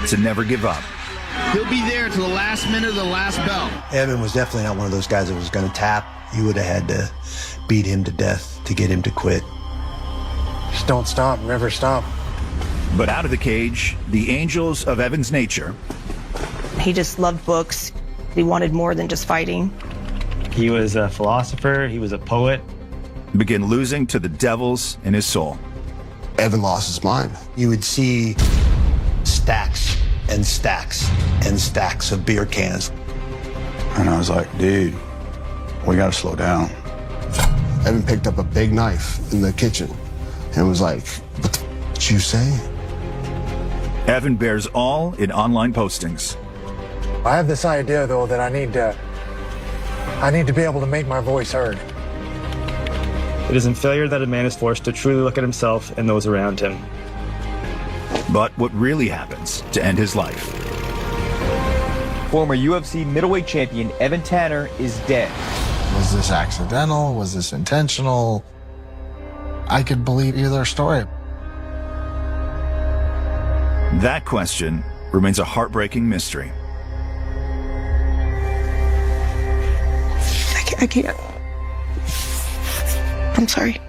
to never give up. He'll be there to the last minute of the last bell. Evan was definitely not one of those guys that was going to tap. You would have had to beat him to death to get him to quit. Just don't stop, never stop. But out of the cage, the angels of Evan's nature. He just loved books. He wanted more than just fighting. He was a philosopher. He was a poet. Begin losing to the devils in his soul. Evan lost his mind. You would see stacks and stacks and stacks of beer cans. And I was like, dude, we got to slow down. Evan picked up a big knife in the kitchen and was like, what the did you say? Evan bears all in online postings. I have this idea, though, that I need to be able to make my voice heard. It is in failure that a man is forced to truly look at himself and those around him. But what really happens to end his life? Former UFC middleweight champion Evan Tanner is dead. Was this accidental? Was this intentional? I could believe either story. That question remains a heartbreaking mystery. I can't. I'm sorry.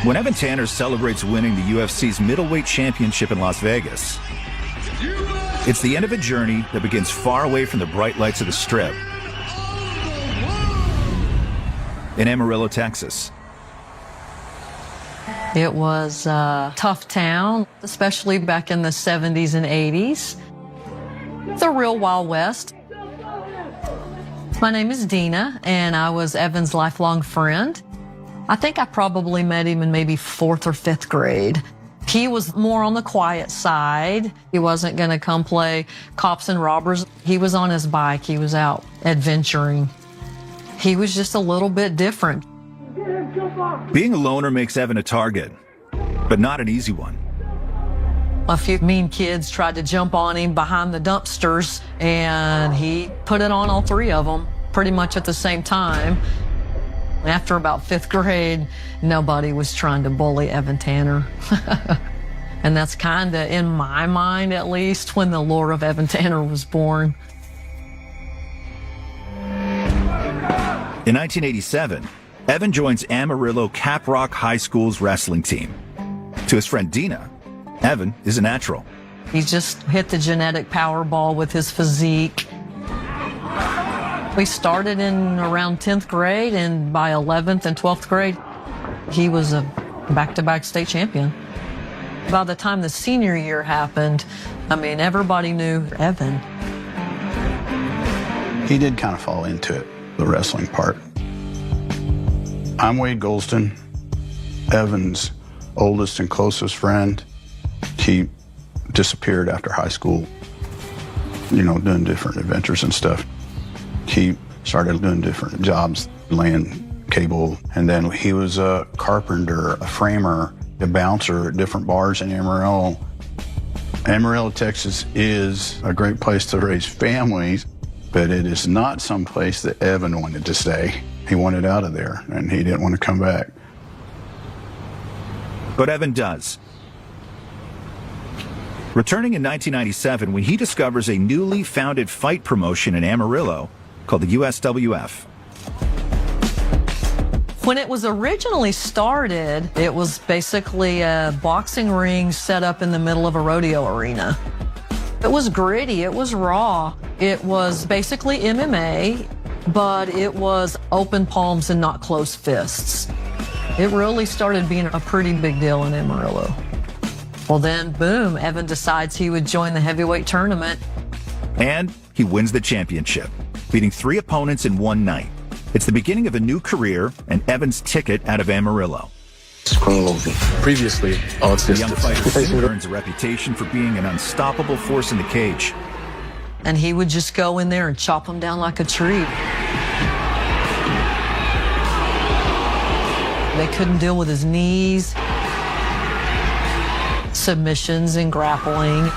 When Evan Tanner celebrates winning the UFC's middleweight championship in Las Vegas, it's the end of a journey that begins far away from the bright lights of the Strip in Amarillo, Texas. It was a tough town, especially back in the 70s and 80s. The real Wild West. My name is Dina, and I was Evan's lifelong friend. I think I probably met him in maybe 4th or 5th grade. He was more on the quiet side. He wasn't going to come play cops and robbers. He was on his bike. He was out adventuring. He was just a little bit different. Being a loner makes Evan a target, but not an easy one. A few mean kids tried to jump on him behind the dumpsters, and he put it on all 3 of them pretty much at the same time. After about 5th grade, nobody was trying to bully Evan Tanner. And that's kind of, in my mind at least, when the lore of Evan Tanner was born. In 1987, Evan joins Amarillo Caprock High School's wrestling team. To his friend Dina, Evan is a natural. He just hit the genetic Powerball with his physique. We started in around 10th grade, and by 11th and 12th grade, he was a back-to-back state champion. By the time the senior year happened, I mean, everybody knew Evan. He did kind of fall into it, the wrestling part. I'm Wade Golston, Evan's oldest and closest friend. He disappeared after high school, you know, doing different adventures and stuff. He started doing different jobs, laying cable, and then he was a carpenter, a framer, a bouncer at different bars in Amarillo. Amarillo, Texas is a great place to raise families, but it is not some place that Evan wanted to stay. He wanted out of there, and he didn't want to come back. But Evan does. Returning in 1997 when he discovers a newly founded fight promotion in Amarillo called the USWF. When it was originally started, it was basically a boxing ring set up in the middle of a rodeo arena. It was gritty, it was raw. It was basically MMA, but it was open palms and not closed fists. It really started being a pretty big deal in Amarillo. Well then, boom, Evan decides he would join the heavyweight tournament. And he wins the championship, beating 3 opponents in one night. It's the beginning of a new career and Evan's ticket out of Amarillo. Previously, the young fighter soon earns a reputation for being an unstoppable force in the cage. and he would just go in there and chop them down like a tree. They couldn't deal with his knees, submissions and grappling.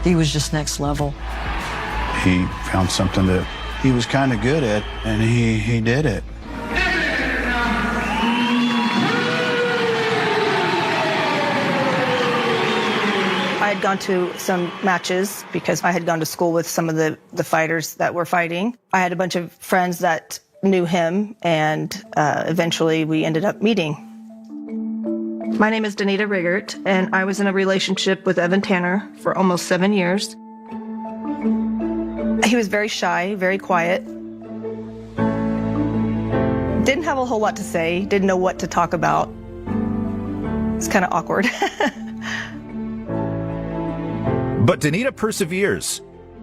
He was just next level. He found something that he was kind of good at, and he did it. I had gone to some matches because I had gone to school with some of the fighters that were fighting. I had a bunch of friends that knew him, and eventually we ended up meeting. My name is Danita Riggert, and I was in a relationship with Evan Tanner for almost 7 years. He was very shy, very quiet. Didn't have a whole lot to say, didn't know what to talk about. It's kind of awkward. But Danita perseveres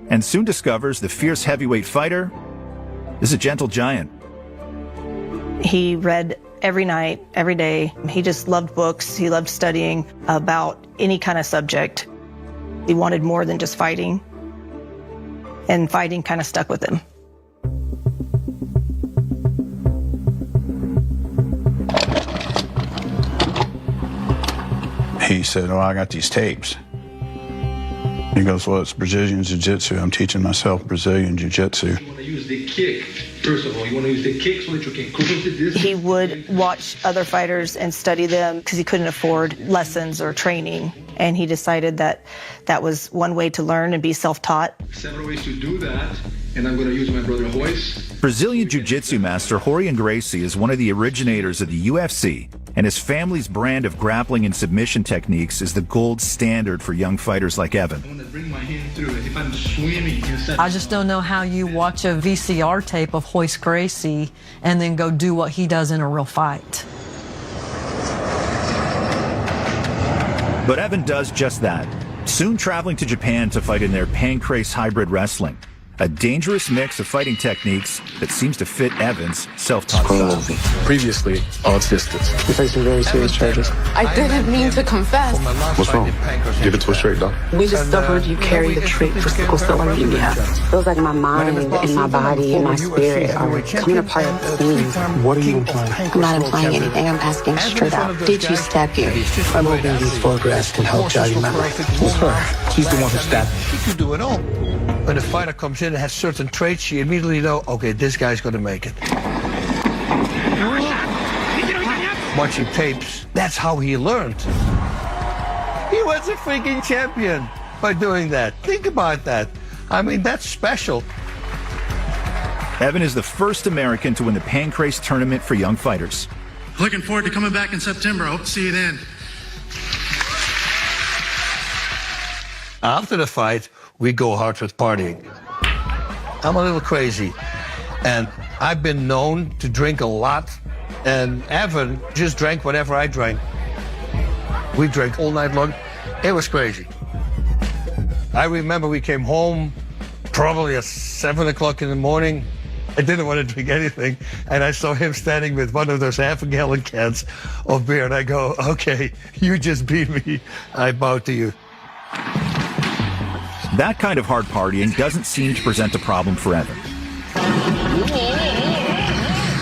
and soon discovers the fierce heavyweight fighter is a gentle giant. He read every night, every day. He just loved books. He loved studying about any kind of subject. He wanted more than just fighting, and fighting kind of stuck with him. He said, "Oh, I got these tapes." He goes, "Well, it's Brazilian Jiu-Jitsu. I'm teaching myself Brazilian Jiu-Jitsu." You want to use the kick. First of all, you want to use the kick so that you can close the distance. He would watch other fighters and study them because he couldn't afford lessons or training. And he decided that that was one way to learn and be self-taught. Several ways to do that, and I'm going to use my brother Royce. Brazilian Jiu-Jitsu master Rorion Gracie is one of the originators of the UFC, and his family's brand of grappling and submission techniques is the gold standard for young fighters like Evan. I'm going to bring my hand through it. If I'm swimming inside... I just don't know how you watch a VCR tape of Royce Gracie and then go do what he does in a real fight. But Evan does just that, soon traveling to Japan to fight in their Pancrase hybrid wrestling, a dangerous mix of fighting techniques that seems to fit Evan's self-taught style. Previously, all distance. You're facing very serious charges. I didn't mean to confess. What's wrong? Give it to us straight, Doc. We discovered you carry the trait for sickle cell anemia. Feels like my mind and my body and my spirit are coming apart at the seams. What are you implying? I'm not implying anything. I'm asking straight out. Did you stab here? I'm hoping these photographs can help jog your memory. What's her? She's the one who stabbed. She can do it all. When a fighter comes in and has certain traits, you immediately know, okay, this guy's going to make it. Watching tapes, that's how he learned. He was a freaking champion by doing that. Think about that. I mean, that's special. Evan is the first American to win the Pancrase tournament for young fighters. Looking forward to coming back in September. I hope to see you then. After the fight, we go hard with partying. I'm a little crazy, and I've been known to drink a lot, and Evan just drank whatever I drank. We drank all night long. It was crazy. I remember we came home probably at 7 o'clock in the morning. I didn't want to drink anything, and I saw him standing with one of those half-a-gallon cans of beer, and I go, okay, you just beat me. I bow to you. That kind of hard partying doesn't seem to present a problem for Evan,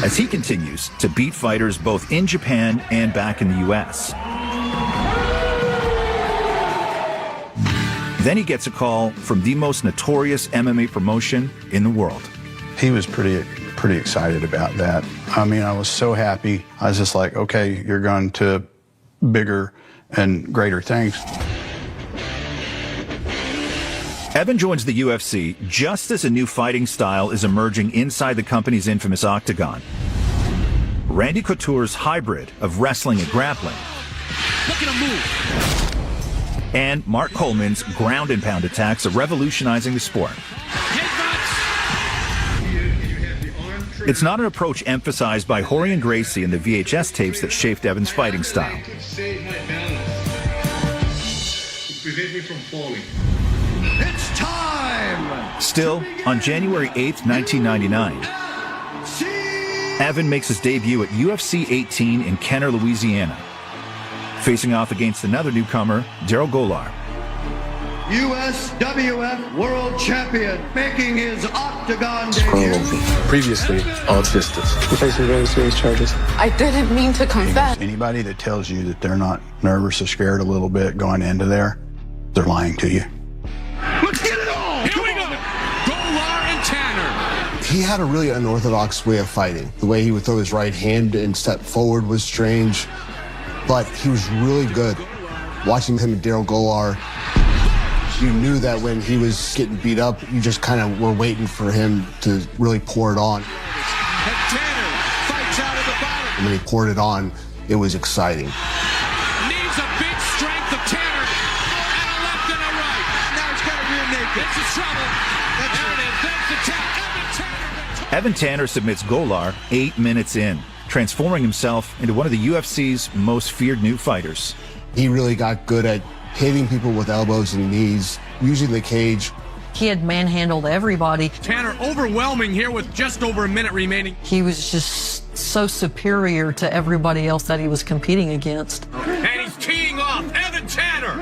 as he continues to beat fighters both in Japan and back in the U.S. Then he gets a call from the most notorious MMA promotion in the world. He was pretty excited about that. I mean, I was so happy. I was just like, okay, you're going to bigger and greater things. Evan joins the UFC just as a new fighting style is emerging inside the company's infamous Octagon. Randy Couture's hybrid of wrestling and grappling. Look at him move. And Mark Coleman's ground and pound attacks are revolutionizing the sport. It's not an approach emphasized by Rorion Gracie in the VHS tapes that shaped Evan's fighting style. Prevent me from falling. It's time! Still, on January 8th, 1999, Evan makes his debut at UFC 18 in Kenner, Louisiana, facing off against another newcomer, Daryl Golar. USWF World Champion, making his Octagon debut. Previously on Distance. You're facing very serious charges. I didn't mean to confess. Anybody that tells you that they're not nervous or scared a little bit going into there, they're lying to you. Let's get it on! Here we go! Golar and Tanner. He had a really unorthodox way of fighting. The way he would throw his right hand and step forward was strange, but he was really good. Watching him and Daryl Golar, you knew that when he was getting beat up, you just kind of were waiting for him to really pour it on. And Tanner fights out of the bottom. And when he poured it on, it was exciting. Needs a big strength of Tanner. And a left and a right. Now he's got a rear naked. It's a trouble. There it is. That's the tap. Evan Tanner submits Golar 8 minutes in, transforming himself into one of the UFC's most feared new fighters. He really got good at hitting people with elbows and knees, using the cage. He had manhandled everybody. Tanner overwhelming here with just over a minute remaining. He was just so superior to everybody else that he was competing against. And he's teeing off. Evan Tanner.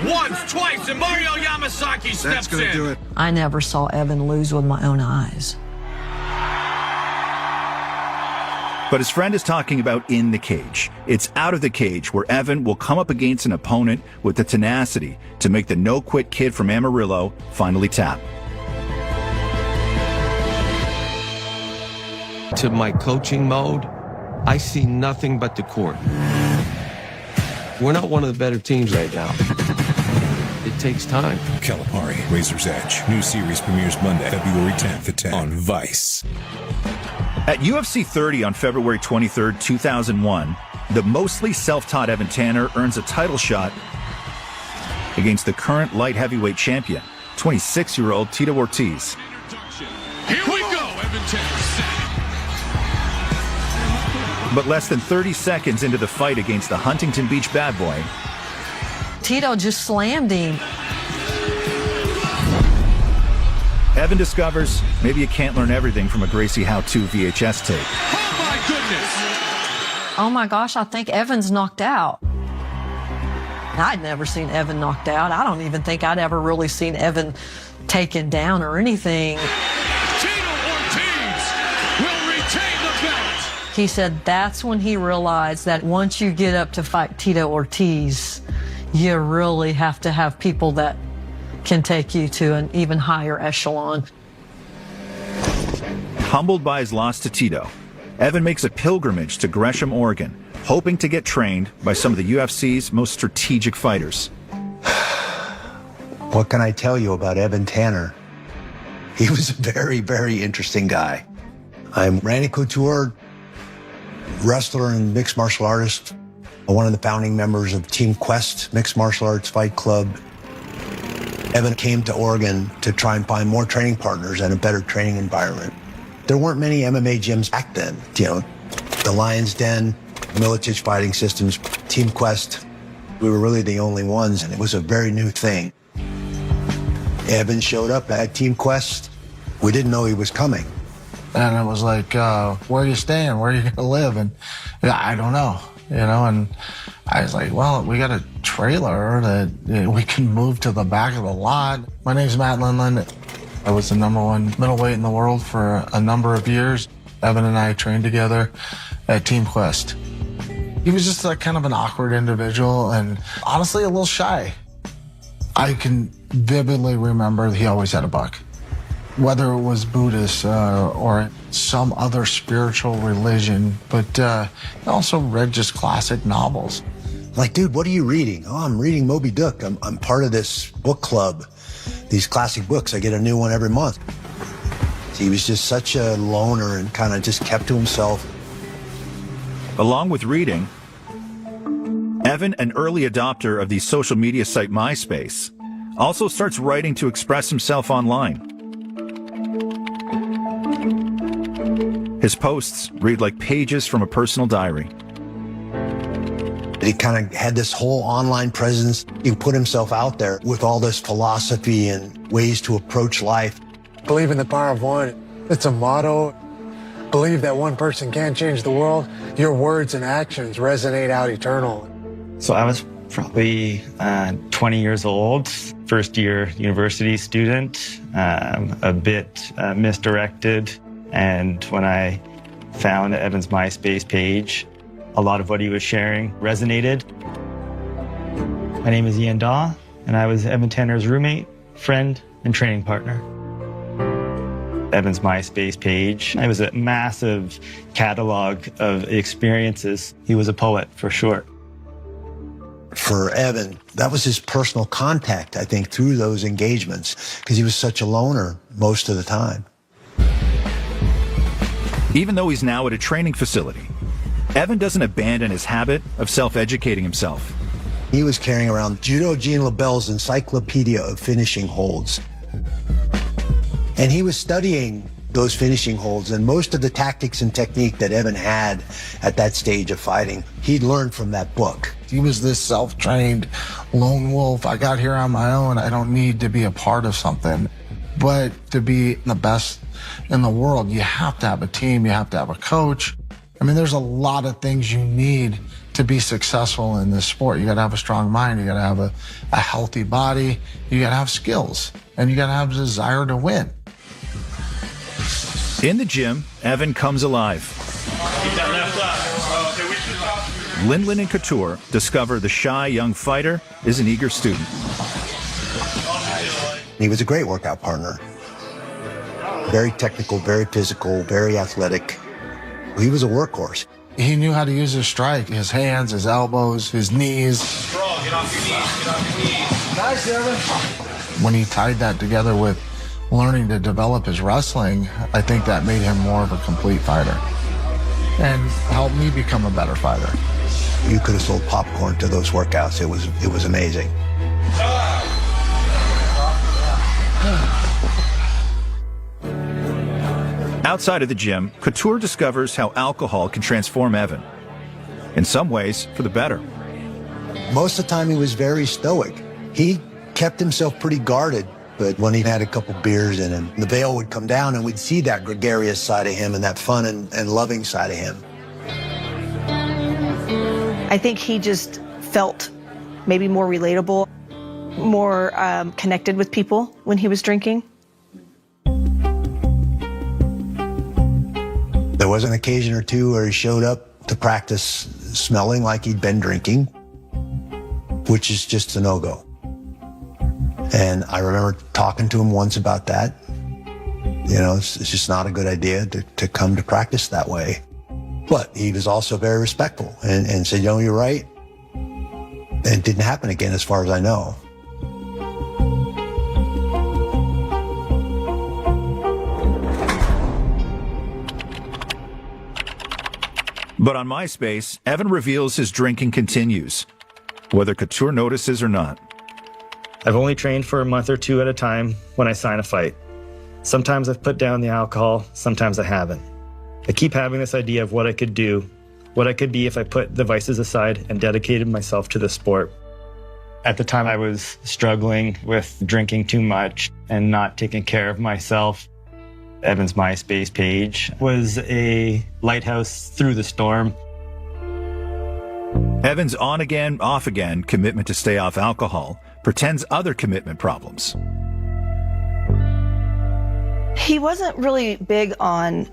Once, twice, and Mario Yamasaki steps in. That's going to do it. I never saw Evan lose with my own eyes. But his friend is talking about in the cage. It's out of the cage where Evan will come up against an opponent with the tenacity to make the no-quit kid from Amarillo finally tap. To my coaching mode, I see nothing but the court. We're not one of the better teams right now. It takes time. Calipari, Razor's Edge. New series premieres Monday, February 10th at 10 on Vice. At UFC 30 on February 23, 2001, the mostly self-taught Evan Tanner earns a title shot against the current light heavyweight champion, 26-year-old Tito Ortiz. Here we go, Evan Tanner. But less than 30 seconds into the fight against the Huntington Beach bad boy, Tito just slammed him. Evan discovers maybe you can't learn everything from a Gracie How To VHS tape. Oh my goodness! Oh my gosh, I think Evan's knocked out. I'd never seen Evan knocked out. I don't even think I'd ever really seen Evan taken down or anything. Tito Ortiz will retain the belt. He said that's when he realized that once you get up to fight Tito Ortiz, you really have to have people that can take you to an even higher echelon. Humbled by his loss to Tito, Evan makes a pilgrimage to Gresham, Oregon, hoping to get trained by some of the UFC's most strategic fighters. What can I tell you about Evan Tanner? He was a very, very interesting guy. I'm Randy Couture, wrestler and mixed martial artist, one of the founding members of Team Quest Mixed Martial Arts Fight Club. Evan came to Oregon to try and find more training partners and a better training environment. There weren't many MMA gyms back then. You know, the Lion's Den, Militich Fighting Systems, Team Quest, we were really the only ones, and it was a very new thing. Evan showed up at Team Quest. We didn't know he was coming. And it was like, where are you staying? Where are you going to live? And I don't know, you know, and I was like, well, we got a trailer that we can move to the back of the lot. My name's Matt Lindland. I was the #1 middleweight in the world for a number of years. Evan and I trained together at Team Quest. He was just like kind of an awkward individual and honestly a little shy. I can vividly remember he always had a buck. Whether it was Buddhist or some other spiritual religion, but he also read just classic novels. Like, dude, what are you reading? Oh, I'm reading Moby Dick. I'm part of this book club. These classic books, I get a new one every month. He was just such a loner and kind of just kept to himself. Along with reading, Evan, an early adopter of the social media site MySpace, also starts writing to express himself online. His posts read like pages from a personal diary. He kind of had this whole online presence. He put himself out there with all this philosophy and ways to approach life. Believe in the power of one. It's a motto. Believe that one person can change the world. Your words and actions resonate out eternal. So I was probably 20 years old. first-year university student, a bit misdirected. And when I found Evan's MySpace page, a lot of what he was sharing resonated. My name is Ian Daw, and I was Evan Tanner's roommate, friend, and training partner. Evan's MySpace page, it was a massive catalog of experiences. He was a poet, for sure. For Evan, that was his personal contact, I think, through those engagements, because he was such a loner most of the time. Even though he's now at a training facility, Evan doesn't abandon his habit of self-educating himself. He was carrying around Judo Gene LaBelle's Encyclopedia of Finishing Holds. And he was studying those finishing holds, and most of the tactics and technique that Evan had at that stage of fighting, he'd learned from that book. He was this self-trained lone wolf. I got here on my own. I don't need to be a part of something. But to be the best in the world, you have to have a team. You have to have a coach. I mean, there's a lot of things you need to be successful in this sport. You got to have a strong mind. You got to have a healthy body. You got to have skills, and you got to have a desire to win. In the gym, Evan comes alive. Lindland and Couture discover the shy young fighter is an eager student. He was a great workout partner. Very technical, very physical, very athletic. He was a workhorse. He knew how to use his strike, his hands, his elbows, his knees. Strong, get off your knees, get off your knees. Nice, Evan. When he tied that together with learning to develop his wrestling, I think that made him more of a complete fighter and helped me become a better fighter. You could have sold popcorn to those workouts. It was amazing. Outside of the gym, Couture discovers how alcohol can transform Evan. In some ways, for the better. Most of the time, he was very stoic. He kept himself pretty guarded, but when he had a couple beers in him, the veil would come down and we'd see that gregarious side of him and that fun and loving side of him. I think he just felt maybe more relatable, more connected with people when he was drinking. There was an occasion or two where he showed up to practice smelling like he'd been drinking, which is just a no-go. And I remember talking to him once about that. You know, it's just not a good idea to come to practice that way. But he was also very respectful and said, you know, you're right. And it didn't happen again as far as I know. But on MySpace, Evan reveals his drinking continues, whether Couture notices or not. I've only trained for a month or two at a time when I sign a fight. Sometimes I've put down the alcohol, sometimes I haven't. I keep having this idea of what I could do, what I could be if I put the vices aside and dedicated myself to the sport. At the time, I was struggling with drinking too much and not taking care of myself. Evan's MySpace page was a lighthouse through the storm. Evan's on-again, off-again commitment to stay off alcohol pretends other commitment problems. He wasn't really big on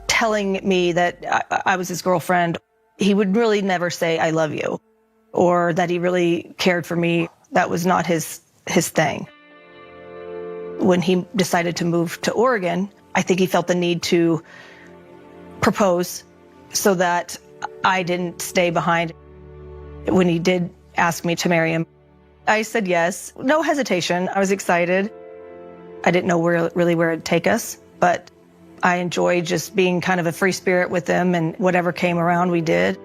telling me that I was his girlfriend. He would really never say, I love you, or that he really cared for me. That was not his thing. When he decided to move to Oregon, I think he felt the need to propose so that I didn't stay behind. When he did ask me to marry him, I said yes. No hesitation. I was excited. I didn't know really where it'd take us, but I enjoyed just being kind of a free spirit with him, and whatever came around, we did.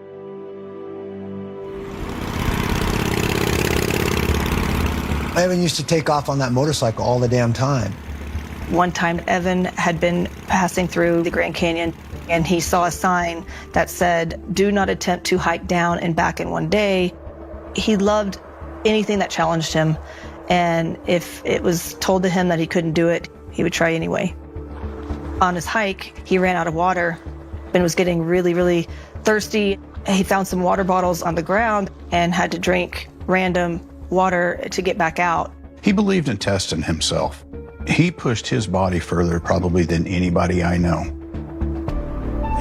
Evan used to take off on that motorcycle all the damn time. One time, Evan had been passing through the Grand Canyon, and he saw a sign that said, do not attempt to hike down and back in one day. He loved anything that challenged him, and if it was told to him that he couldn't do it, he would try anyway. On his hike, he ran out of water and was getting really, really thirsty. He found some water bottles on the ground and had to drink random water to get back out. He believed in testing himself. He pushed his body further probably than anybody I know.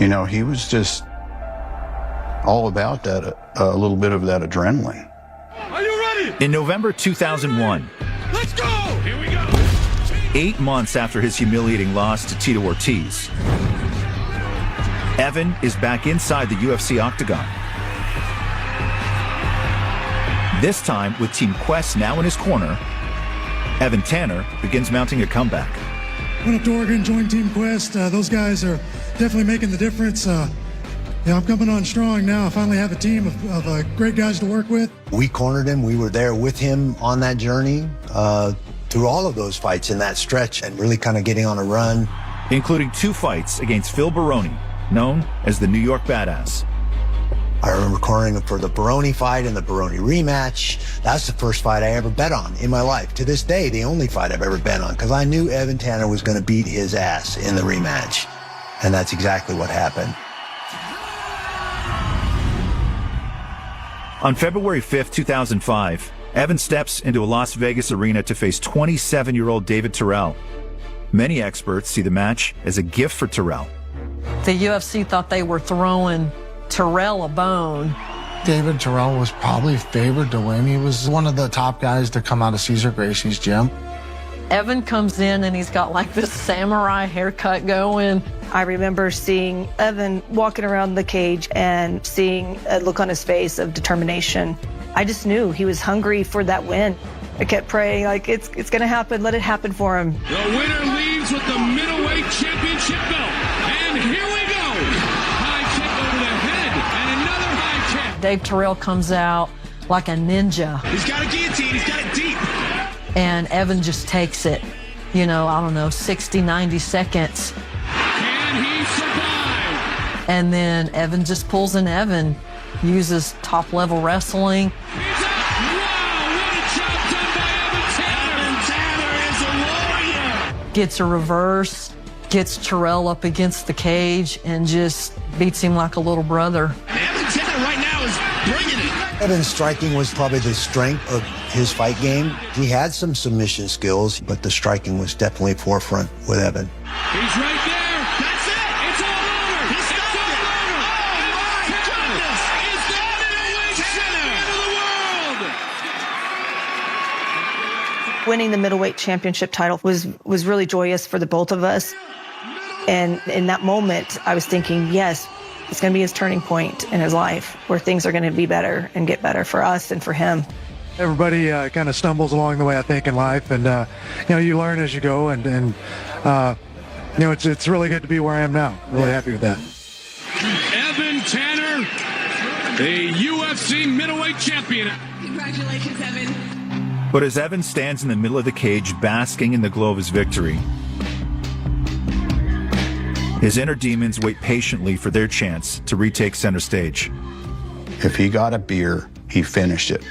You know, he was just all about that, a little bit of that adrenaline. Are you ready? In November 2001, Let's go! Here we go! 8 months after his humiliating loss to Tito Ortiz, Evan is back inside the UFC octagon. This time, with Team Quest now in his corner, Evan Tanner begins mounting a comeback. Went up to Oregon, joined Team Quest. Those guys are definitely making the difference. I'm coming on strong now. I finally have a team of great guys to work with. We cornered him. We were there with him on that journey through all of those fights in that stretch and really kind of getting on a run. Including 2 fights against Phil Baroni, known as the New York Badass. I remember cornering him for the Baroni fight and the Baroni rematch. That's the first fight I ever bet on in my life. To this day, the only fight I've ever bet on, because I knew Evan Tanner was going to beat his ass in the rematch. And that's exactly what happened. On February 5th, 2005, Evan steps into a Las Vegas arena to face 27-year-old David Terrell. Many experts see the match as a gift for Terrell. The UFC thought they were throwing Terrell a bone. David Terrell was probably favored to win. He was one of the top guys to come out of Cesar Gracie's gym. Evan comes in and he's got like this samurai haircut going. I remember seeing Evan walking around the cage and seeing a look on his face of determination. I just knew he was hungry for that win. I kept praying, like, it's going to happen. Let it happen for him. The winner leaves with the middleweight championship belt. And here we go. High kick over the head and another high kick. Dave Terrell comes out like a ninja. He's got a guillotine. He's got it deep. And Evan just takes it, you know, I don't know, 60, 90 seconds. Can he survive? And then Evan just pulls an Evan, uses top-level wrestling. He's up. Wow, what a job done by Evan Tanner. Evan Tanner is a warrior. Gets a reverse, gets Terrell up against the cage, and just beats him like a little brother. Evan Tanner right now is bringing it. Evan's striking was probably the strength of his fight game. He had some submission skills, but the striking was definitely forefront with Evan. He's right there. That's it. It's all over. He's it's all over. Oh, my goodness. Is the middleweight champion of the world. Winning the middleweight championship title was really joyous for the both of us. And in that moment, I was thinking, yes, it's going to be his turning point in his life where things are going to be better and get better for us and for him. Everybody kind of stumbles along the way, I think, in life, and you learn as you go, and it's really good to be where I am now. Really happy with that. Evan Tanner, the UFC middleweight champion. Congratulations, Evan. But as Evan stands in the middle of the cage, basking in the glow of his victory, his inner demons wait patiently for their chance to retake center stage. If he got a beer, he finished it.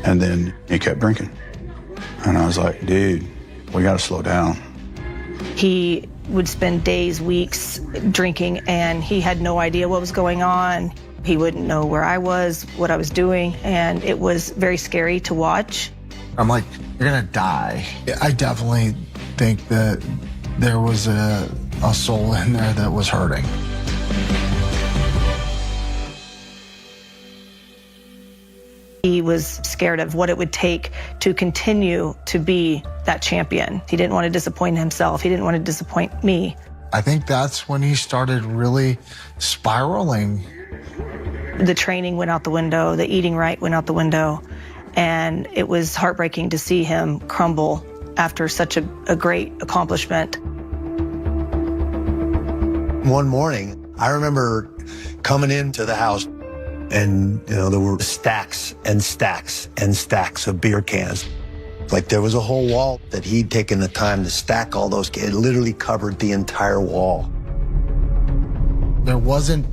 And then he kept drinking. And I was like, dude, we got to slow down. He would spend days, weeks drinking, and he had no idea what was going on. He wouldn't know where I was, what I was doing, and it was very scary to watch. I'm like, you're going to die. I definitely think that there was a soul in there that was hurting. He was scared of what it would take to continue to be that champion. He didn't want to disappoint himself. He didn't want to disappoint me. I think that's when he started really spiraling. The training went out the window. The eating right went out the window. And it was heartbreaking to see him crumble after such a great accomplishment. One morning, I remember coming into the house, and, there were stacks and stacks and stacks of beer cans. Like there was a whole wall that he'd taken the time to stack all those cans. It literally covered the entire wall. There wasn't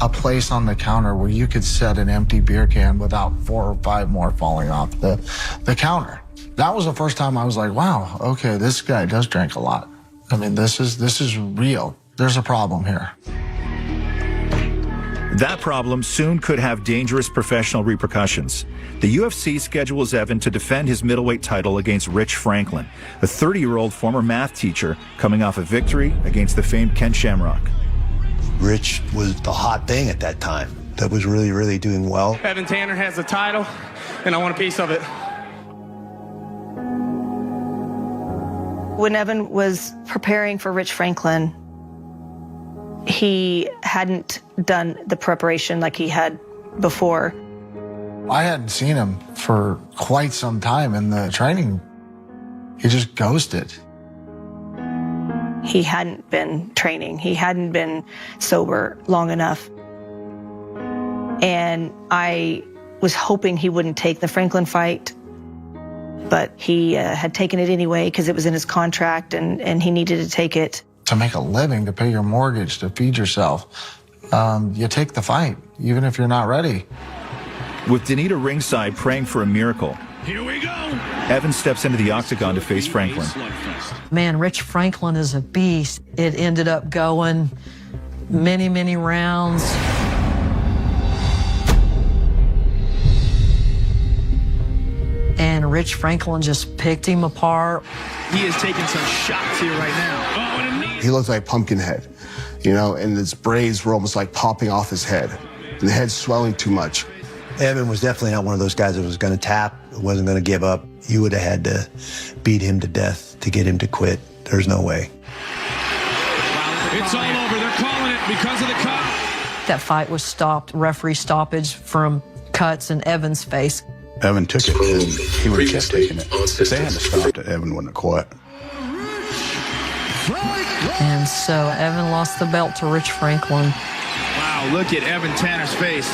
a place on the counter where you could set an empty beer can without 4 or 5 more falling off the counter. That was the first time I was like, wow, okay, this guy does drink a lot. I mean, this is real. There's a problem here. That problem soon could have dangerous professional repercussions. The UFC schedules Evan to defend his middleweight title against Rich Franklin, a 30-year-old former math teacher coming off a victory against the famed Ken Shamrock. Rich was the hot thing at that time. That was really, really doing well. Evan Tanner has the title, and I want a piece of it. When Evan was preparing for Rich Franklin, he hadn't done the preparation like he had before. I hadn't seen him for quite some time in the training. He just ghosted. He hadn't been training. He hadn't been sober long enough. And I was hoping he wouldn't take the Franklin fight, but he had taken it anyway because it was in his contract and he needed to take it. To make a living, to pay your mortgage, to feed yourself, you take the fight, even if you're not ready. With Donita ringside praying for a miracle, Here we go. Evan steps into the octagon to face Franklin. Man, Rich Franklin is a beast. It ended up going many, many rounds. And Rich Franklin just picked him apart. He is taking some shots here right now. He looked like Pumpkinhead, you know, and his braids were almost like popping off his head. And the head swelling too much. Evan was definitely not one of those guys that was going to tap, wasn't going to give up. You would have had to beat him to death to get him to quit. There's no way. It's all over. They're calling it because of the cut. That fight was stopped, referee stoppage from cuts in Evan's face. Evan took it, and he would have kept taking it. If they hadn't stopped it, Evan wouldn't have quit. And so Evan lost the belt to Rich Franklin. Wow, look at Evan Tanner's face.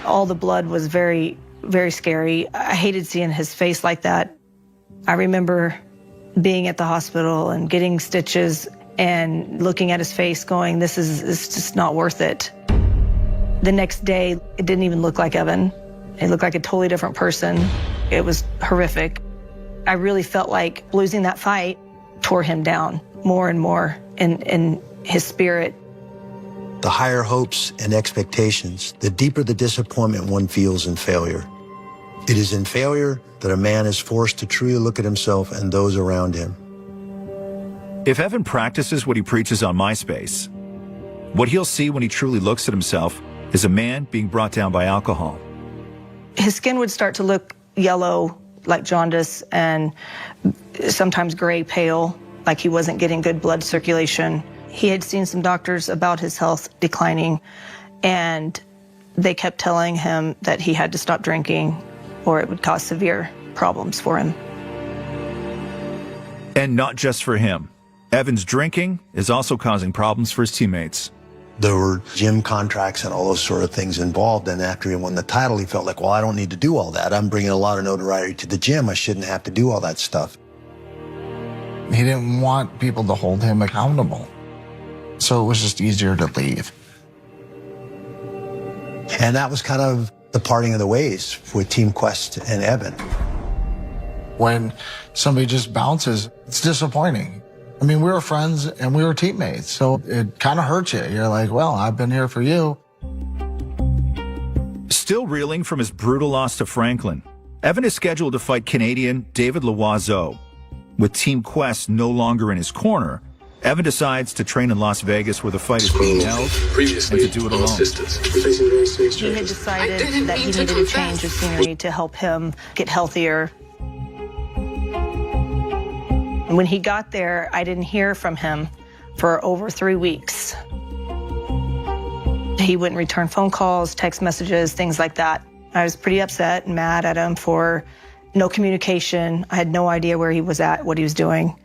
All the blood was very, very scary. I hated seeing his face like that. I remember being at the hospital and getting stitches and looking at his face going, this is just not worth it. The next day, it didn't even look like Evan. It looked like a totally different person. It was horrific. I really felt like losing that fight tore him down more and more in his spirit. The higher hopes and expectations, the deeper the disappointment one feels in failure. It is in failure that a man is forced to truly look at himself and those around him. If Evan practices what he preaches on MySpace, what he'll see when he truly looks at himself is a man being brought down by alcohol. His skin would start to look yellow, like jaundice, and sometimes gray pale, like he wasn't getting good blood circulation. He had seen some doctors about his health declining, and they kept telling him that he had to stop drinking or it would cause severe problems for him. And not just for him. Evan's drinking is also causing problems for his teammates. There were gym contracts and all those sort of things involved, and after he won the title, he felt like, well, I don't need to do all that. I'm bringing a lot of notoriety to the gym. I shouldn't have to do all that stuff. He didn't want people to hold him accountable. So it was just easier to leave. And that was kind of the parting of the ways with Team Quest and Evan. When somebody just bounces, it's disappointing. I mean, we were friends and we were teammates, so it kind of hurts you. You're like, well, I've been here for you. Still reeling from his brutal loss to Franklin, Evan is scheduled to fight Canadian David Loiseau. With Team Quest no longer in his corner, Evan decides to train in Las Vegas where the fight is being held and to do it alone. He had decided that he needed to change his scenery to help him get healthier. When he got there, I didn't hear from him for over 3 weeks. He wouldn't return phone calls, text messages, things like that. I was pretty upset and mad at him for no communication. I had no idea where he was at, what he was doing.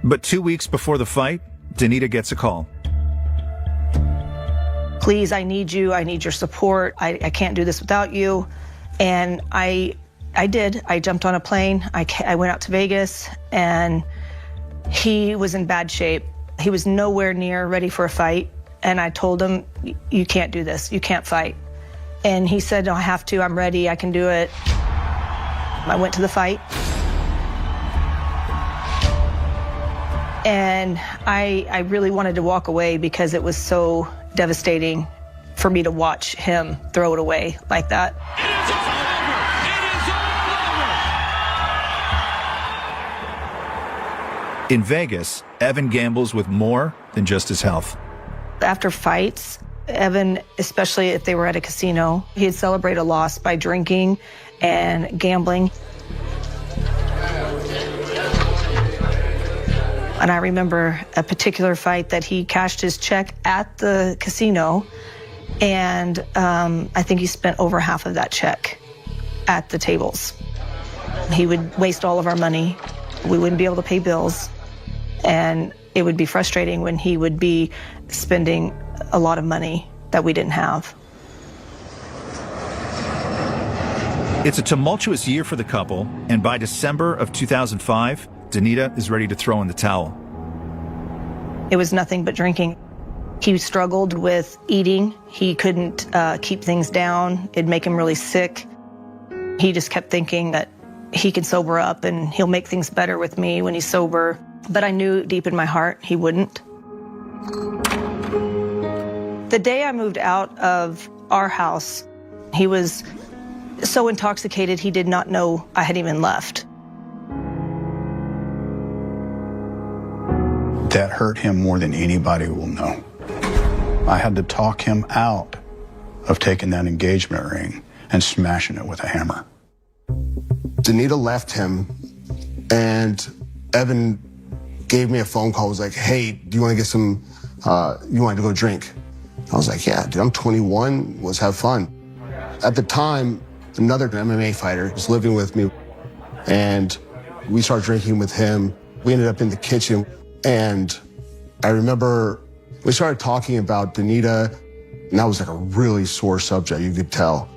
But 2 weeks before the fight, Donita gets a call. Please, I need you. I need your support. I can't do this without you. And I did. I jumped on a plane. I went out to Vegas, and he was in bad shape. He was nowhere near ready for a fight. And I told him, you can't do this. You can't fight. And he said, no, I have to. I'm ready. I can do it. I went to the fight. And I really wanted to walk away because it was so devastating for me to watch him throw it away like that. In Vegas, Evan gambles with more than just his health. After fights, Evan, especially if they were at a casino, he'd celebrate a loss by drinking and gambling. And I remember a particular fight that he cashed his check at the casino, and I think he spent over half of that check at the tables. He would waste all of our money. We wouldn't be able to pay bills, and it would be frustrating when he would be spending a lot of money that we didn't have. It's a tumultuous year for the couple, and by December of 2005, Danita is ready to throw in the towel. It was nothing but drinking. He struggled with eating. He couldn't keep things down. It'd make him really sick. He just kept thinking that he could sober up and he'll make things better with me when he's sober. But I knew deep in my heart he wouldn't. The day I moved out of our house, he was so intoxicated he did not know I had even left. That hurt him more than anybody will know. I had to talk him out of taking that engagement ring and smashing it with a hammer. Danita left him, and Evan gave me a phone call. Was like, "Hey, do you want to get some? You want to go drink?" I was like, "Yeah, dude. I'm 21. Let's have fun." At the time, another MMA fighter was living with me, and we started drinking with him. We ended up in the kitchen, and I remember we started talking about Danita, and that was like a really sore subject. You could tell.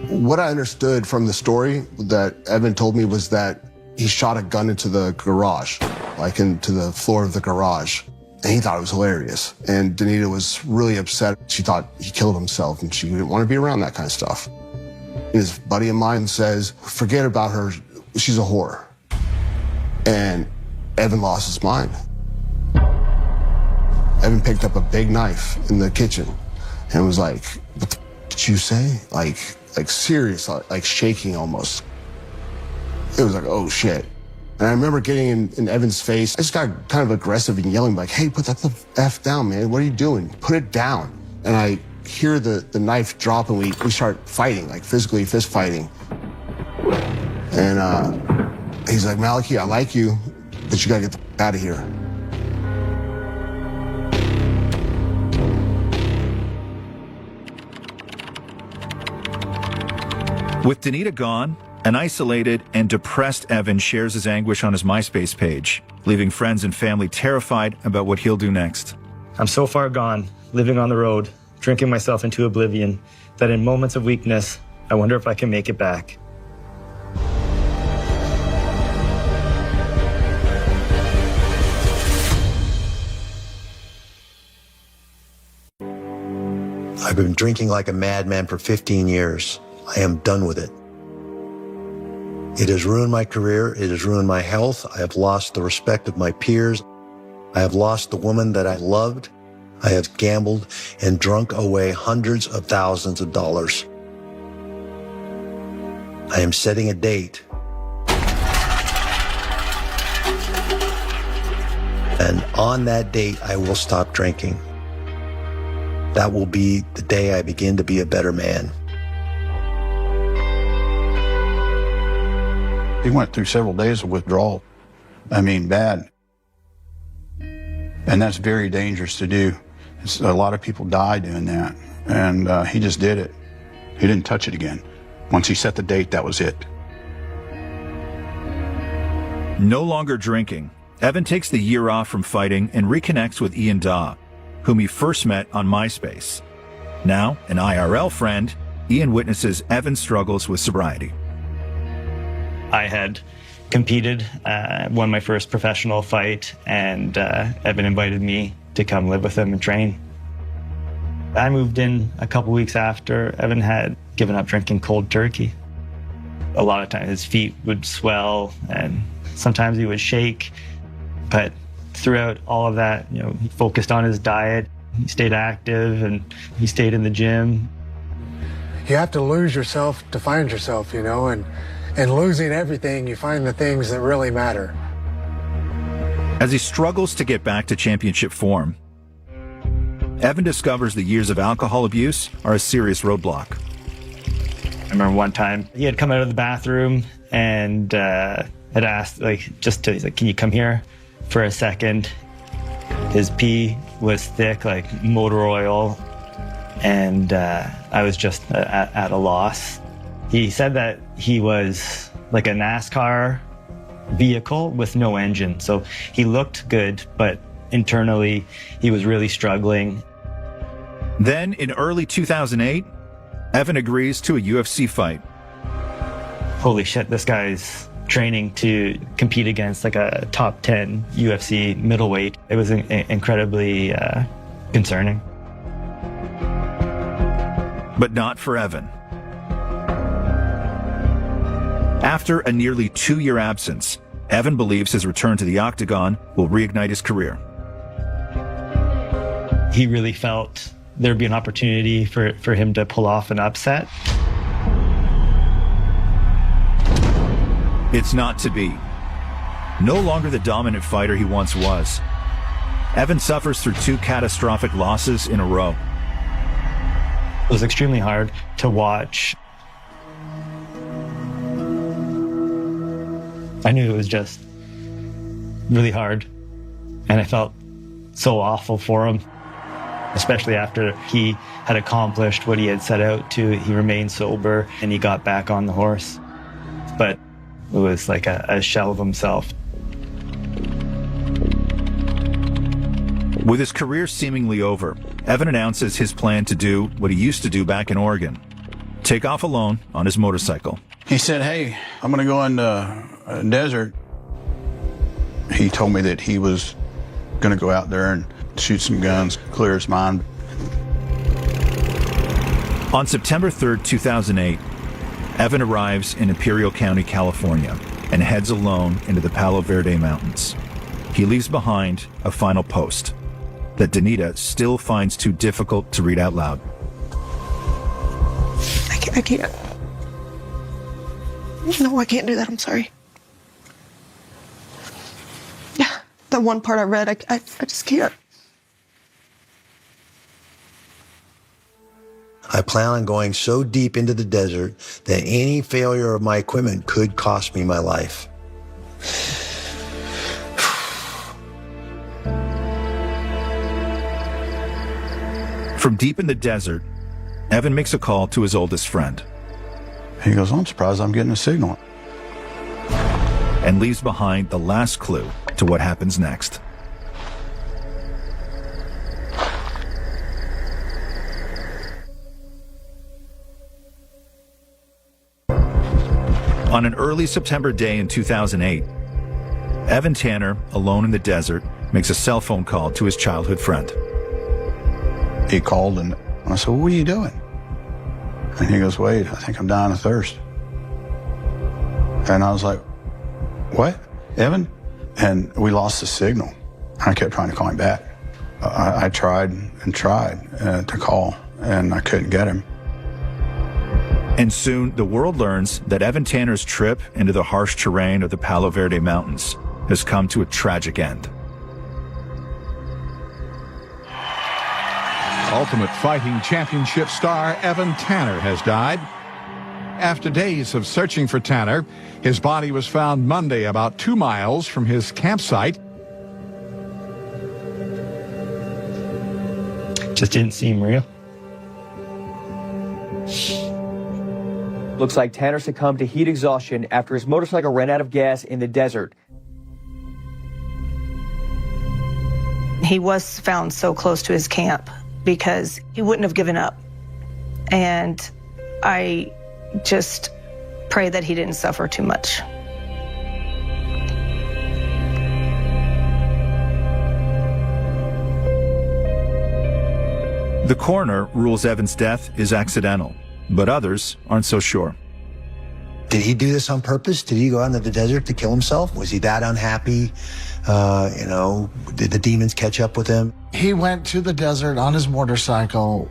What I understood from the story that Evan told me was that he shot a gun into the garage, like into the floor of the garage, and he thought it was hilarious. And Danita was really upset. She thought he killed himself, and she didn't want to be around that kind of stuff. And his buddy of mine says, "Forget about her. She's a whore." And Evan lost his mind. Evan picked up a big knife in the kitchen and was like, "What the f did you say?" Like serious, like shaking almost. It was like, oh shit. And I remember getting in Evan's face. I just got kind of aggressive and yelling like, "Hey, put that the F down, man. What are you doing? Put it down." And I hear the knife drop, and we start fighting, like physically fist fighting. And he's like, "Malachi, I like you, but you gotta get the f out of here." With Danita gone, an isolated and depressed Evan shares his anguish on his MySpace page, leaving friends and family terrified about what he'll do next. I'm so far gone, living on the road, drinking myself into oblivion, that in moments of weakness, I wonder if I can make it back. I've been drinking like a madman for 15 years. I am done with it. It has ruined my career. It has ruined my health. I have lost the respect of my peers. I have lost the woman that I loved. I have gambled and drunk away hundreds of thousands of dollars. I am setting a date. And on that date, I will stop drinking. That will be the day I begin to be a better man. He went through several days of withdrawal. I mean, bad. And that's very dangerous to do. A lot of people die doing that. And he just did it. He didn't touch it again. Once he set the date, that was it. No longer drinking, Evan takes the year off from fighting and reconnects with Ian Daw, whom he first met on MySpace. Now, an IRL friend, Ian witnesses Evan's struggles with sobriety. I had competed, won my first professional fight, and Evan invited me to come live with him and train. I moved in a couple weeks after Evan had given up drinking cold turkey. A lot of times his feet would swell, and sometimes he would shake. But throughout all of that, he focused on his diet, he stayed active, and he stayed in the gym. You have to lose yourself to find yourself, and losing everything, you find the things that really matter. As he struggles to get back to championship form, Evan discovers the years of alcohol abuse are a serious roadblock. I remember one time he had come out of the bathroom and had asked, can you come here for a second? His pee was thick, like motor oil, and I was just at a loss. He said that he was like a NASCAR vehicle with no engine. So he looked good, but internally he was really struggling. Then in early 2008, Evan agrees to a UFC fight. Holy shit, this guy's training to compete against like a top 10 UFC middleweight. It was incredibly concerning. But not for Evan. After a nearly 2-year absence, Evan believes his return to the octagon will reignite his career. He really felt there'd be an opportunity for him to pull off an upset. It's not to be. No longer the dominant fighter he once was. Evan suffers through 2 catastrophic losses in a row. It was extremely hard to watch. I knew it was just really hard, and I felt so awful for him, especially after he had accomplished what he had set out to. He remained sober, and he got back on the horse. But it was like a shell of himself. With his career seemingly over, Evan announces his plan to do what he used to do back in Oregon: take off alone on his motorcycle. He said, hey, I'm going to go in the desert. He told me that he was going to go out there and shoot some guns, clear his mind. On September 3rd, 2008, Evan arrives in Imperial County, California, and heads alone into the Palo Verde Mountains. He leaves behind a final post that Danita still finds too difficult to read out loud. I can't. No, I can't do that. I'm sorry. Yeah, the one part I read, I just can't. I plan on going so deep into the desert that any failure of my equipment could cost me my life. From deep in the desert, Evan makes a call to his oldest friend. He goes, I'm surprised I'm getting a signal. And leaves behind the last clue to what happens next. On an early September day in 2008, Evan Tanner, alone in the desert, makes a cell phone call to his childhood friend. He called and I said, what are you doing? And he goes, wait, I think I'm dying of thirst. And I was like, what, Evan? And we lost the signal. I kept trying to call him back. I tried and tried to call, and I couldn't get him. And soon, the world learns that Evan Tanner's trip into the harsh terrain of the Palo Verde Mountains has come to a tragic end. Ultimate Fighting Championship star Evan Tanner has died. After days of searching for Tanner, his body was found Monday about 2 miles from his campsite. Just didn't seem real. Looks like Tanner succumbed to heat exhaustion after his motorcycle ran out of gas in the desert. He was found so close to his camp because he wouldn't have given up. And I just pray that he didn't suffer too much. The coroner rules Evan's death is accidental, but others aren't so sure. Did he do this on purpose? Did he go out into the desert to kill himself? Was he that unhappy? Did the demons catch up with him? He went to the desert on his motorcycle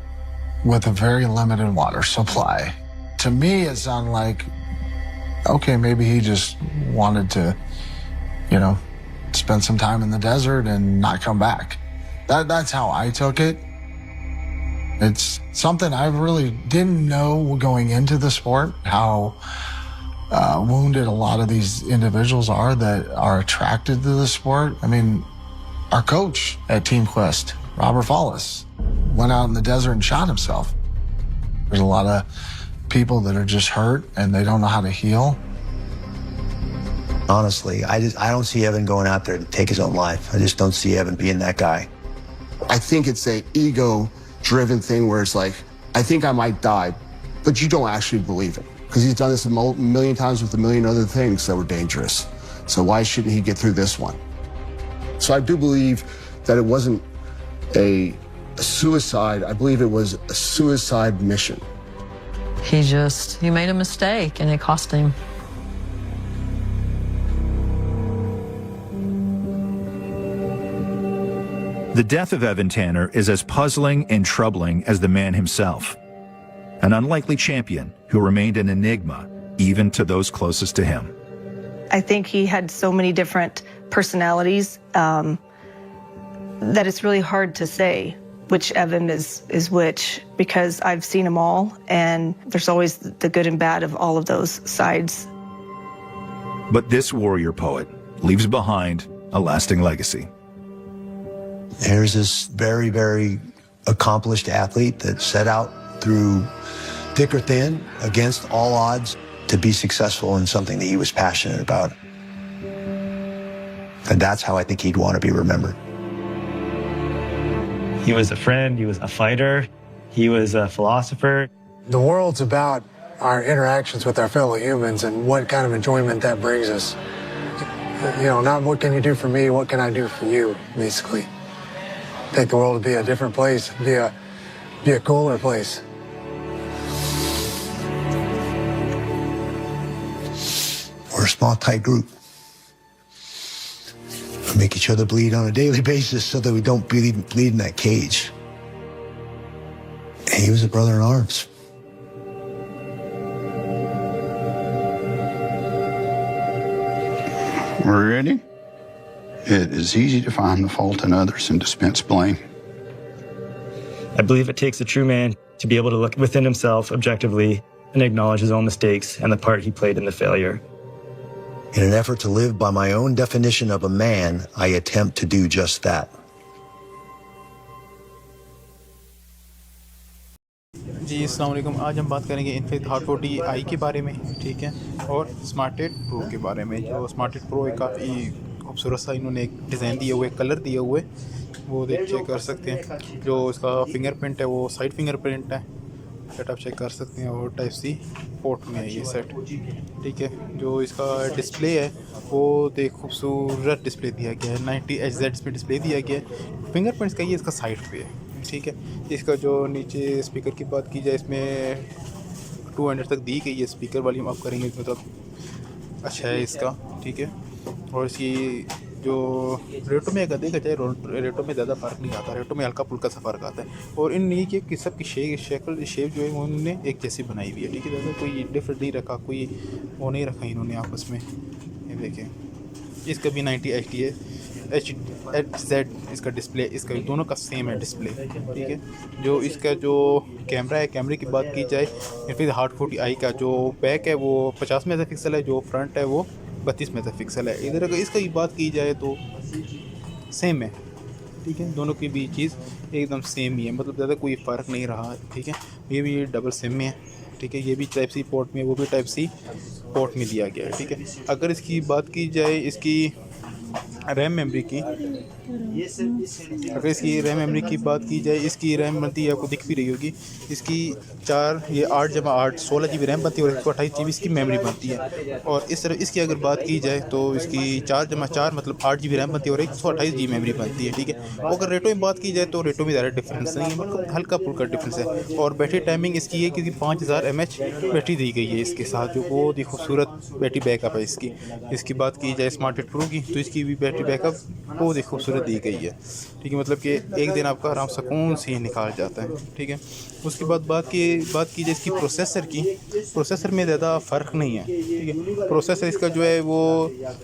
with a very limited water supply. To me, it sounded like, okay, maybe he just wanted to, spend some time in the desert and not come back. That's how I took it. It's something I really didn't know going into the sport, how wounded a lot of these individuals are that are attracted to the sport. I mean, our coach at Team Quest, Robert Follis, went out in the desert and shot himself. There's a lot of people that are just hurt and they don't know how to heal. Honestly, I don't see Evan going out there to take his own life. I just don't see Evan being that guy. I think it's a ego-driven thing where it's like, I think I might die, but you don't actually believe it. Because he's done this a million times with a million other things that were dangerous. So why shouldn't he get through this one? So I do believe that it wasn't a suicide. I believe it was a suicide mission. He made a mistake and it cost him. The death of Evan Tanner is as puzzling and troubling as the man himself. An unlikely champion who remained an enigma even to those closest to him. I think he had so many different personalities that it's really hard to say which Evan is which, because I've seen them all, and there's always the good and bad of all of those sides. But this warrior poet leaves behind a lasting legacy. Here's this very, very accomplished athlete that set out through thick or thin, against all odds, to be successful in something that he was passionate about. And that's how I think he'd want to be remembered. He was a friend, he was a fighter, he was a philosopher. The world's about our interactions with our fellow humans and what kind of enjoyment that brings us. Not what can you do for me, what can I do for you, basically. Take the world to be a different place, be a cooler place. We're a small, tight group. We make each other bleed on a daily basis so that we don't bleed in that cage. And he was a brother in arms. We're ready? It is easy to find the fault in others and dispense blame. I believe it takes a true man to be able to look within himself objectively and acknowledge his own mistakes and the part he played in the failure. In an effort to live by my own definition of a man, I attempt to do just that. जी अस्सलाम वालेकुम। आज हम बात करेंगे Infinix hot 40i के बारे में, ठीक है, और स्मार्टेड प्रो के बारे में। जो स्मार्टेड प्रो एक काफ़ी खूबसूरत सा इन्होंने एक डिज़ाइन दिए हुए, कलर दिए हुए, वो चेक कर सकते हैं। जो इसका फिंगरप्रिंट है वो साइड फिंगरप्रिंट है, सेट आप चेक कर सकते हैं, और टाइप सी पोर्ट में है ये सेट, ठीक है। जो इसका डिस्प्ले है वो देख खूबसूरत डिस्प्ले दिया गया है, 90Hz पे डिस्प्ले दिया गया है। फिंगरप्रिंट्स का ये इसका साइड पे है, ठीक है। इसका जो नीचे स्पीकर की बात की जाए, इसमें 200 तक दी गई है स्पीकर वॉल्यूम अप करेंगे मतलब अच्छा है इसका, ठीक है। और इसकी जो रेटों में अगर देखा जाए, रेटों में ज़्यादा फ़र्क नहीं आता, रेटों में हल्का फुल्का सा फ़र्क आता है। और इन ये कि सब की शेप जो है उन्होंने एक जैसी बनाई हुई है, ठीक है। ज़्यादा कोई डिफरेंट नहीं रखा, कोई वो नहीं रखा इन्होंने आपस में। ये देखें, इसका भी 90Hz इसका डिस्प्ले, इसका दोनों का सेम है डिस्प्ले, ठीक है। जो इसका जो कैमरा है, कैमरे की बात की जाए, इन्फिनिक्स हॉट 40i का जो बैक है वो 50 मेगापिक्सल है, जो फ्रंट है वो 32 मेगापिक्सल है। इधर अगर इसका ही बात की जाए तो सेम है, ठीक है। दोनों की भी चीज़ एकदम सेम ही है, मतलब ज़्यादा कोई फ़र्क नहीं रहा, ठीक है। ये भी डबल सिम में है, ठीक है। ये भी टाइप सी पोर्ट में, वो भी टाइप सी पोर्ट में दिया गया है, ठीक है। अगर इसकी बात की जाए, इसकी रैम मेमोरी की, अगर इसकी रैम मेमोरी की बात की जाए, इसकी रैम बनती है, आपको दिख भी रही होगी, इसकी 8 जमा 8 16 GB रैम बनती है और 128 GB इसकी मेमोरी बनती है। और इस तरह इसकी अगर बात की जाए तो इसकी 4 जमा 4 मतलब 8 GB रैम बनती है और 128 GB मेमोरी बनती है, ठीक है। और अगर रेटों में बात की जाए तो रेटों में ज़्यादा डिफरेंस नहीं है, मतलब हल्का फुल्का डिफरेंस है। और बैटरी टाइमिंग इसकी है क्योंकि 5000 mAh बैटरी दी गई है इसके साथ, जो बहुत ही खूबसूरत बैटरी बैकअप है इसकी। इसकी बात की जाए स्मार्ट 8 प्रो की तो इसकी भी बैटरी बैकअप बहुत ही खूबसूरत दी गई है, ठीक है, मतलब कि एक दिन आपका आराम सुकून से निकाल जाता है, ठीक है। उसके बाद बात की जाए इसकी प्रोसेसर की, प्रोसेसर में ज़्यादा फ़र्क नहीं है, ठीक है। प्रोसेसर इसका जो है वो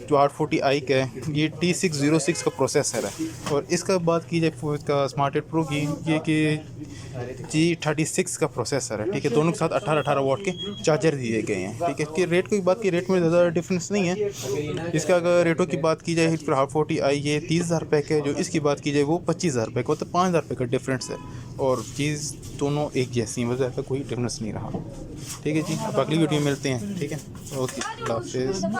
जो 840i का है, ये T606 का प्रोसेसर है। और इसका बात की जाए इसका स्मार्ट 8 प्रो की, ये कि G36 का प्रोसेसर है, ठीक है। दोनों के साथ 18 वाट के चार्जर दिए गए हैं, ठीक है। कि रेट की बात की, रेट में ज़्यादा डिफरेंस नहीं है। इसका अगर रेटों की बात की जाए, 840i ये 30,000 रुपये का है, जो इसकी बात की जाए वो 25,000 रुपये का, मतलब 5,000 रुपये का डिफरेंस है। और चीज़ दोनों एक जैसी हैं, मतलब कोई डिफरेंस नहीं रहा, ठीक है जी। अब अगली वीडियो मिलते हैं, ठीक है। ओके, अल्लाह हाफिज़।